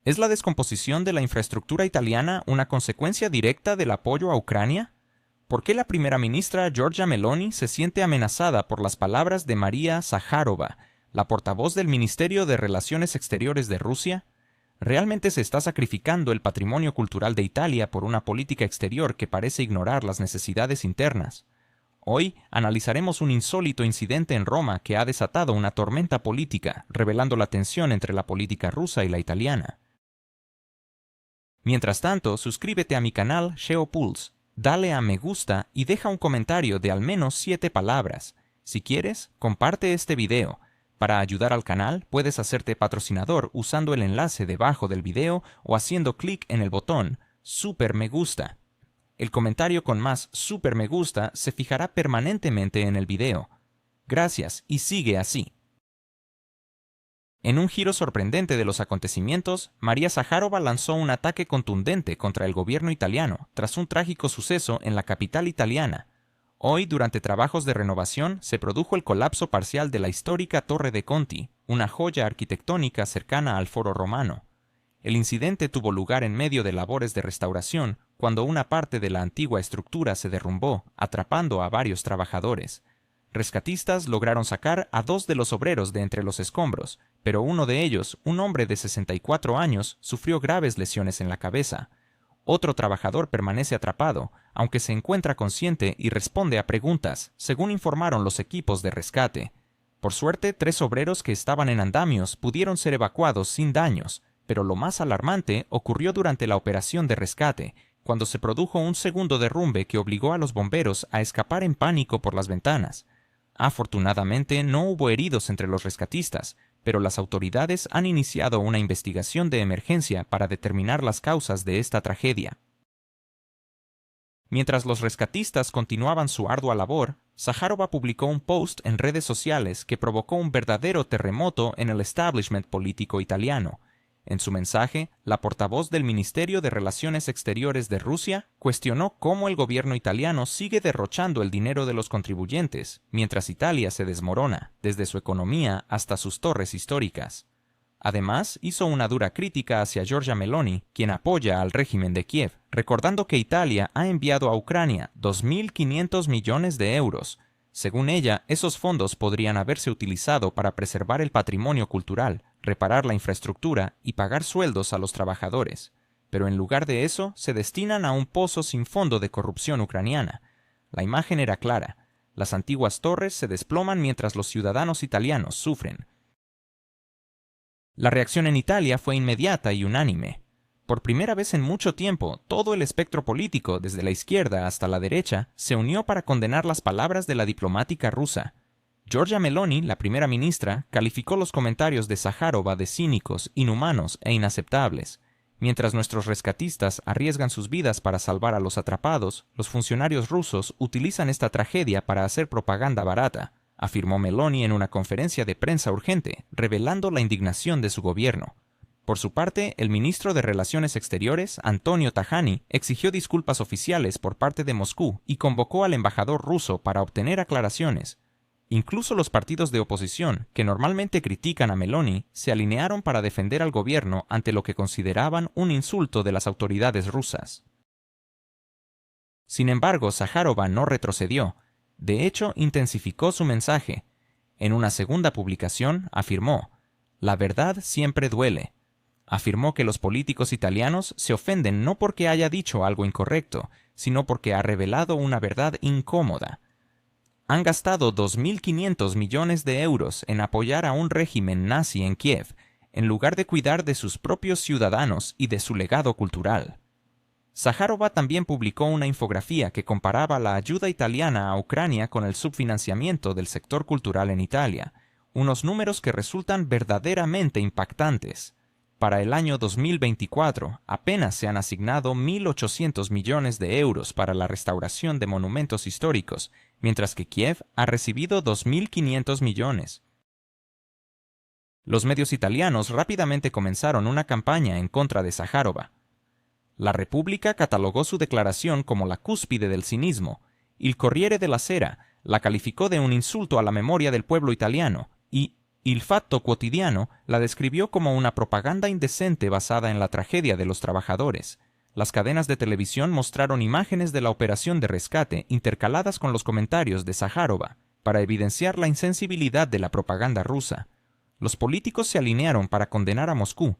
¿Es la descomposición de la infraestructura italiana una consecuencia directa del apoyo a Ucrania? ¿Por qué la primera ministra Giorgia Meloni se siente amenazada por las palabras de María Zaharova, la portavoz del Ministerio de Relaciones Exteriores de Rusia? ¿Realmente se está sacrificando el patrimonio cultural de Italia por una política exterior que parece ignorar las necesidades internas? Hoy analizaremos un insólito incidente en Roma que ha desatado una tormenta política, revelando la tensión entre la política rusa y la italiana. Mientras tanto, suscríbete a mi canal SheoPulse, dale a me gusta y deja un comentario de al menos 7 palabras. Si quieres, comparte este video. Para ayudar al canal, puedes hacerte patrocinador usando el enlace debajo del video o haciendo clic en el botón Super Me Gusta. El comentario con más Super Me Gusta se fijará permanentemente en el video. Gracias y sigue así. En un giro sorprendente de los acontecimientos, María Zaharova lanzó un ataque contundente contra el gobierno italiano tras un trágico suceso en la capital italiana. Hoy, durante trabajos de renovación, se produjo el colapso parcial de la histórica Torre de Conti, una joya arquitectónica cercana al Foro Romano. El incidente tuvo lugar en medio de labores de restauración, cuando una parte de la antigua estructura se derrumbó, atrapando a varios trabajadores. Rescatistas lograron sacar a 2 de los obreros de entre los escombros, pero uno de ellos, un hombre de 64 años, sufrió graves lesiones en la cabeza. Otro trabajador permanece atrapado, aunque se encuentra consciente y responde a preguntas, según informaron los equipos de rescate. Por suerte, 3 obreros que estaban en andamios pudieron ser evacuados sin daños, pero lo más alarmante ocurrió durante la operación de rescate, cuando se produjo un segundo derrumbe que obligó a los bomberos a escapar en pánico por las ventanas. Afortunadamente, no hubo heridos entre los rescatistas, pero las autoridades han iniciado una investigación de emergencia para determinar las causas de esta tragedia. Mientras los rescatistas continuaban su ardua labor, Zaharova publicó un post en redes sociales que provocó un verdadero terremoto en el establishment político italiano. En su mensaje, la portavoz del Ministerio de Relaciones Exteriores de Rusia cuestionó cómo el gobierno italiano sigue derrochando el dinero de los contribuyentes, mientras Italia se desmorona, desde su economía hasta sus torres históricas. Además, hizo una dura crítica hacia Giorgia Meloni, quien apoya al régimen de Kiev, recordando que Italia ha enviado a Ucrania 2.500 millones de euros. Según ella, esos fondos podrían haberse utilizado para preservar el patrimonio cultural, reparar la infraestructura y pagar sueldos a los trabajadores. Pero en lugar de eso, se destinan a un pozo sin fondo de corrupción ucraniana. La imagen era clara. Las antiguas torres se desploman mientras los ciudadanos italianos sufren. La reacción en Italia fue inmediata y unánime. Por primera vez en mucho tiempo, todo el espectro político, desde la izquierda hasta la derecha, se unió para condenar las palabras de la diplomática rusa. Giorgia Meloni, la primera ministra, calificó los comentarios de Zaharova de cínicos, inhumanos e inaceptables. Mientras nuestros rescatistas arriesgan sus vidas para salvar a los atrapados, los funcionarios rusos utilizan esta tragedia para hacer propaganda barata, afirmó Meloni en una conferencia de prensa urgente, revelando la indignación de su gobierno. Por su parte, el ministro de Relaciones Exteriores, Antonio Tajani, exigió disculpas oficiales por parte de Moscú y convocó al embajador ruso para obtener aclaraciones. Incluso los partidos de oposición, que normalmente critican a Meloni, se alinearon para defender al gobierno ante lo que consideraban un insulto de las autoridades rusas. Sin embargo, Zaharova no retrocedió. De hecho, intensificó su mensaje. En una segunda publicación, afirmó: «La verdad siempre duele». Afirmó que los políticos italianos se ofenden no porque haya dicho algo incorrecto, sino porque ha revelado una verdad incómoda. Han gastado 2.500 millones de euros en apoyar a un régimen nazi en Kiev, en lugar de cuidar de sus propios ciudadanos y de su legado cultural. Zaharova también publicó una infografía que comparaba la ayuda italiana a Ucrania con el subfinanciamiento del sector cultural en Italia, unos números que resultan verdaderamente impactantes. Para el año 2024, apenas se han asignado 1.800 millones de euros para la restauración de monumentos históricos, mientras que Kiev ha recibido 2.500 millones. Los medios italianos rápidamente comenzaron una campaña en contra de Zaharova. La Repubblica catalogó su declaración como la cúspide del cinismo. Il Corriere della Sera la calificó de un insulto a la memoria del pueblo italiano y Il Fatto Quotidiano la describió como una propaganda indecente basada en la tragedia de los trabajadores. Las cadenas de televisión mostraron imágenes de la operación de rescate intercaladas con los comentarios de Sajárova, para evidenciar la insensibilidad de la propaganda rusa. Los políticos se alinearon para condenar a Moscú.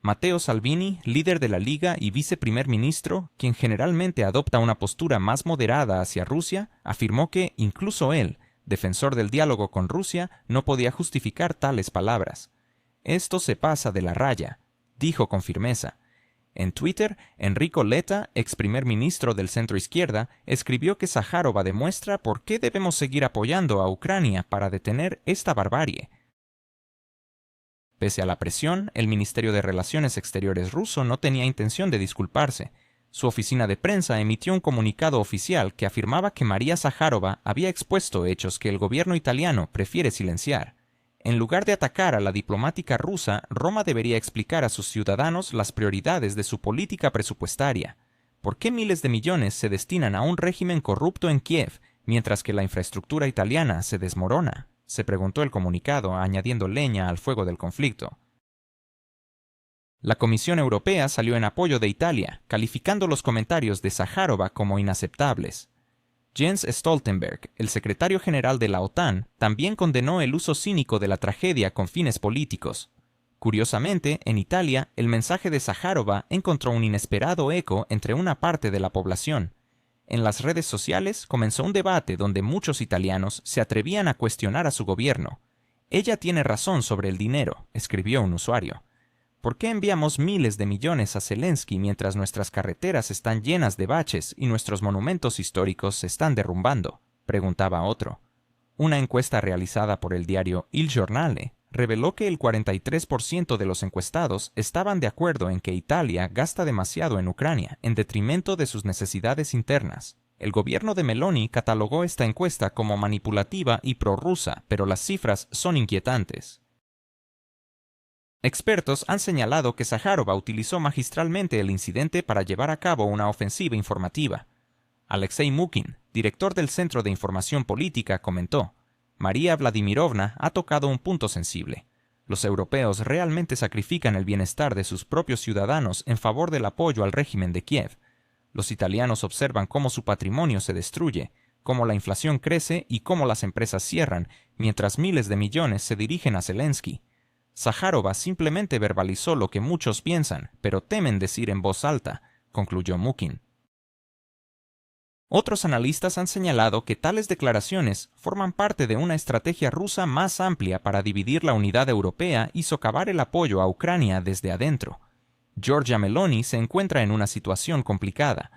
Matteo Salvini, líder de la Liga y viceprimer ministro, quien generalmente adopta una postura más moderada hacia Rusia, afirmó que, incluso él, defensor del diálogo con Rusia, no podía justificar tales palabras. «Esto se pasa de la raya», dijo con firmeza. En Twitter, Enrico Letta, ex primer ministro del centro-izquierda, escribió que Sajárova demuestra por qué debemos seguir apoyando a Ucrania para detener esta barbarie. Pese a la presión, el Ministerio de Relaciones Exteriores ruso no tenía intención de disculparse. Su oficina de prensa emitió un comunicado oficial que afirmaba que María Sajárova había expuesto hechos que el gobierno italiano prefiere silenciar. En lugar de atacar a la diplomática rusa, Roma debería explicar a sus ciudadanos las prioridades de su política presupuestaria. ¿Por qué miles de millones se destinan a un régimen corrupto en Kiev, mientras que la infraestructura italiana se desmorona?, se preguntó el comunicado, añadiendo leña al fuego del conflicto. La Comisión Europea salió en apoyo de Italia, calificando los comentarios de Sajárova como inaceptables. Jens Stoltenberg, el secretario general de la OTAN, también condenó el uso cínico de la tragedia con fines políticos. Curiosamente, en Italia, el mensaje de Sajárova encontró un inesperado eco entre una parte de la población. En las redes sociales comenzó un debate donde muchos italianos se atrevían a cuestionar a su gobierno. «Ella tiene razón sobre el dinero», escribió un usuario. «¿Por qué enviamos miles de millones a Zelensky mientras nuestras carreteras están llenas de baches y nuestros monumentos históricos se están derrumbando?», preguntaba otro. Una encuesta realizada por el diario Il Giornale reveló que el 43% de los encuestados estaban de acuerdo en que Italia gasta demasiado en Ucrania, en detrimento de sus necesidades internas. El gobierno de Meloni catalogó esta encuesta como manipulativa y prorrusa, pero las cifras son inquietantes. Expertos han señalado que Sajárova utilizó magistralmente el incidente para llevar a cabo una ofensiva informativa. Alexei Mukin, director del Centro de Información Política, comentó: «María Vladimirovna ha tocado un punto sensible. Los europeos realmente sacrifican el bienestar de sus propios ciudadanos en favor del apoyo al régimen de Kiev. Los italianos observan cómo su patrimonio se destruye, cómo la inflación crece y cómo las empresas cierran, mientras miles de millones se dirigen a Zelensky. Sajárova simplemente verbalizó lo que muchos piensan, pero temen decir en voz alta», concluyó Mukin. Otros analistas han señalado que tales declaraciones forman parte de una estrategia rusa más amplia para dividir la unidad europea y socavar el apoyo a Ucrania desde adentro. Giorgia Meloni se encuentra en una situación complicada.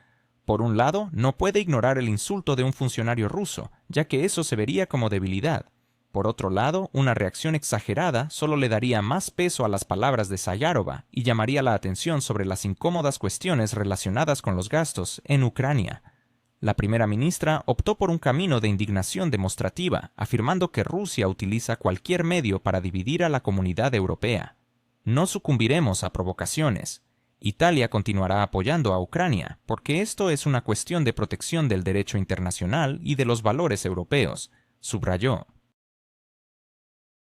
Por un lado, no puede ignorar el insulto de un funcionario ruso, ya que eso se vería como debilidad. Por otro lado, una reacción exagerada solo le daría más peso a las palabras de Sajárova y llamaría la atención sobre las incómodas cuestiones relacionadas con los gastos en Ucrania. La primera ministra optó por un camino de indignación demostrativa, afirmando que Rusia utiliza cualquier medio para dividir a la comunidad europea. «No sucumbiremos a provocaciones. Italia continuará apoyando a Ucrania, porque esto es una cuestión de protección del derecho internacional y de los valores europeos», subrayó.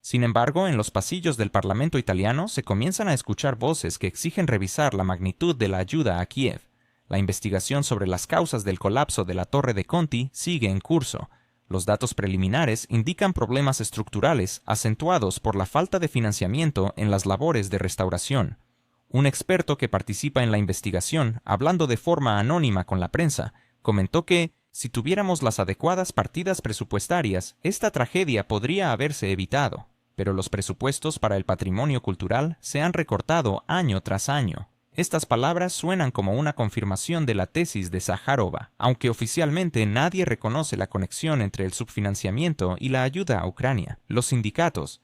Sin embargo, en los pasillos del Parlamento italiano se comienzan a escuchar voces que exigen revisar la magnitud de la ayuda a Kiev. La investigación sobre las causas del colapso de la Torre de Conti sigue en curso. Los datos preliminares indican problemas estructurales acentuados por la falta de financiamiento en las labores de restauración. Un experto que participa en la investigación, hablando de forma anónima con la prensa, comentó que, si tuviéramos las adecuadas partidas presupuestarias, esta tragedia podría haberse evitado, pero los presupuestos para el patrimonio cultural se han recortado año tras año. Estas palabras suenan como una confirmación de la tesis de Sajárova, aunque oficialmente nadie reconoce la conexión entre el subfinanciamiento y la ayuda a Ucrania. Los sindicatos.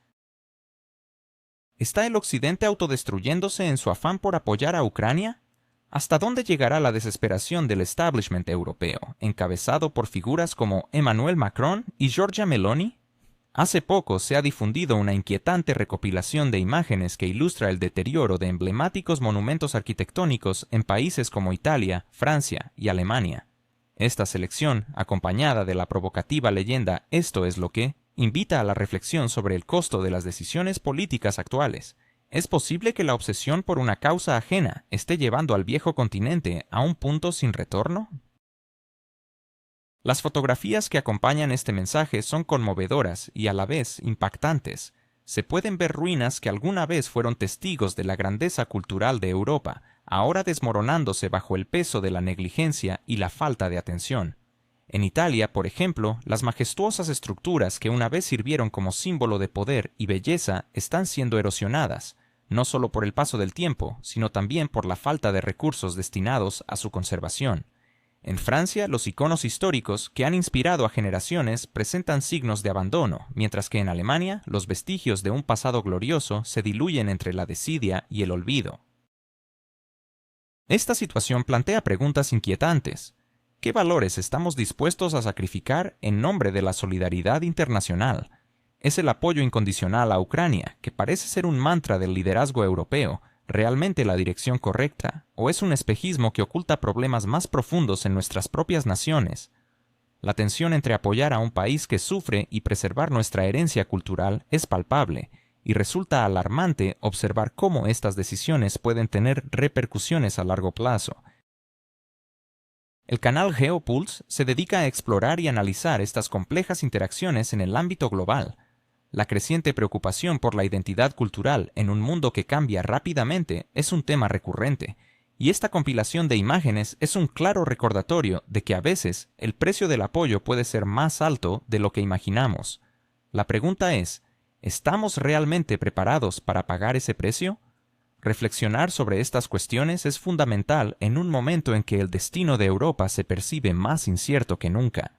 ¿Está el Occidente autodestruyéndose en su afán por apoyar a Ucrania? ¿Hasta dónde llegará la desesperación del establishment europeo, encabezado por figuras como Emmanuel Macron y Giorgia Meloni? Hace poco se ha difundido una inquietante recopilación de imágenes que ilustra el deterioro de emblemáticos monumentos arquitectónicos en países como Italia, Francia y Alemania. Esta selección, acompañada de la provocativa leyenda «Esto es lo que», invita a la reflexión sobre el costo de las decisiones políticas actuales. ¿Es posible que la obsesión por una causa ajena esté llevando al viejo continente a un punto sin retorno? Las fotografías que acompañan este mensaje son conmovedoras y a la vez impactantes. Se pueden ver ruinas que alguna vez fueron testigos de la grandeza cultural de Europa, ahora desmoronándose bajo el peso de la negligencia y la falta de atención. En Italia, por ejemplo, las majestuosas estructuras que una vez sirvieron como símbolo de poder y belleza están siendo erosionadas, no solo por el paso del tiempo, sino también por la falta de recursos destinados a su conservación. En Francia, los iconos históricos que han inspirado a generaciones presentan signos de abandono, mientras que en Alemania los vestigios de un pasado glorioso se diluyen entre la desidia y el olvido. Esta situación plantea preguntas inquietantes. ¿Qué valores estamos dispuestos a sacrificar en nombre de la solidaridad internacional? ¿Es el apoyo incondicional a Ucrania, que parece ser un mantra del liderazgo europeo, realmente la dirección correcta, o es un espejismo que oculta problemas más profundos en nuestras propias naciones? La tensión entre apoyar a un país que sufre y preservar nuestra herencia cultural es palpable, y resulta alarmante observar cómo estas decisiones pueden tener repercusiones a largo plazo. El canal GeoPulse se dedica a explorar y analizar estas complejas interacciones en el ámbito global. La creciente preocupación por la identidad cultural en un mundo que cambia rápidamente es un tema recurrente, y esta compilación de imágenes es un claro recordatorio de que a veces el precio del apoyo puede ser más alto de lo que imaginamos. La pregunta es, ¿estamos realmente preparados para pagar ese precio? Reflexionar sobre estas cuestiones es fundamental en un momento en que el destino de Europa se percibe más incierto que nunca.